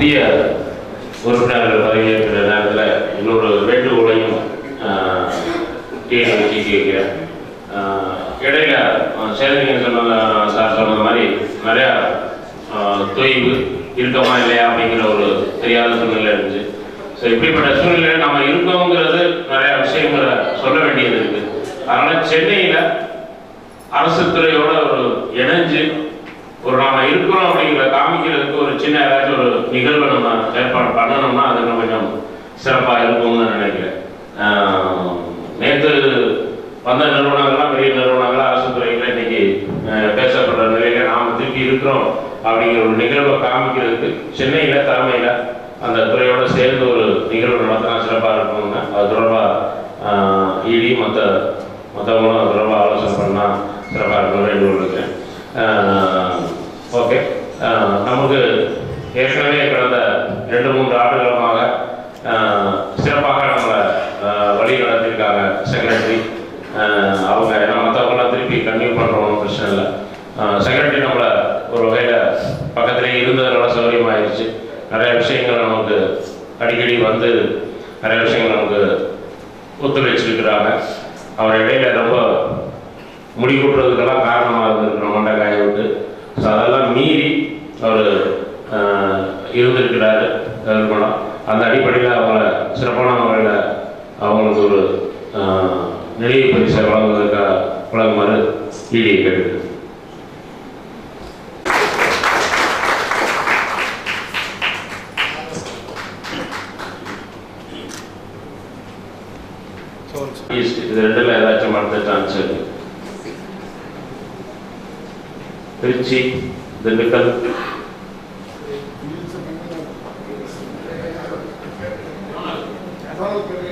புதிய உறுப்பினர்கள் பதவியேற்கிற நேரத்தில் இன்னொரு வேண்டுகோளையும் டிஎன்பிசி கேட்கிறேன். இடையில சேதனிங்க சார் சொன்னது மாதிரி நிறையா தொய்வு இருக்கமா இல்லையா அப்படிங்கிற ஒரு தெரியாத சூழ்நிலை இருந்துச்சு. ஸோ இப்படிப்பட்ட சூழ்நிலையில் நம்ம இருக்கோங்கிறது நிறையா விஷயங்களை சொல்ல வேண்டியது இருக்குது. அதனால் சென்னையில் அரசு துறையோட ஒரு இணைஞ்சு ஒரு நாம் இருக்கிறோம் அப்படிங்கிற காமிக்கிறதுக்கு ஒரு சின்ன ஏதாச்சும் ஒரு நிகழ்வை நம்ம ஏற்பாடு பண்ணணும்னா அது இன்னும் கொஞ்சம் சிறப்பாக இருக்கும்னு நினைக்கிறேன். நேற்று வந்த நிறுவனங்கள்லாம் பெரிய நிறுவனங்களாக அரசு துறையில் இன்னைக்கு பேசப்படுற நிலையில நாம் திருப்பி இருக்கிறோம் அப்படிங்கிற ஒரு நிகழ்வை காமிக்கிறதுக்கு சென்னையில் தலைமையில் அந்த துறையோட சேர்ந்து ஒரு நிகழ்வு நடத்தினா சிறப்பாக இருக்கணும்னா அது தொடர்பாக இடி மற்றவங்களும் அது தொடர்பாக ஆலோசனை பண்ணால் சிறப்பாக இருக்கணும் வேண்டுகொள்கிறேன். ஓகே, நமக்கு ஏற்கனவே கடந்த 2-3 ஆண்டுகளமாக சிறப்பாக நம்மளை வழி நடத்தியிருக்காங்க செக்ரட்டரி. அவங்க ஏன்னா மற்றவங்களாம் திருப்பி கன்டினியூ பண்ணுறோம், பிரச்சனை இல்லை. செக்ரட்டரி நம்மளை ஒரு வகையில் பக்கத்துலேயே இருந்ததுனால சௌகரியமாகிடுச்சு. நிறைய விஷயங்கள் நமக்கு அடிக்கடி வந்து நிறைய விஷயங்கள் நமக்கு ஒத்துழைச்சிருக்கிறாங்க. அவர் இடையில ரொம்ப முடிவுறதுக்கெல்லாம் காரணமாக இருந்திருக்கிறோம் மண்டை காய விட்டு. ஸோ அதெல்லாம் மீறி அவர் இருந்திருக்கிறாரு நிறுவனம். அந்த அடிப்படையில் அவங்கள சிறப்பான முறையில் அவங்களுக்கு ஒரு நினைவு பரிசை வழங்குமாறு ஈடியை கேட்டு. இது ரெண்டுல ஏதாச்சும் அடுத்த சான்ஸ் இருக்கு. திருச்சி, திண்டுக்கல், Gracias.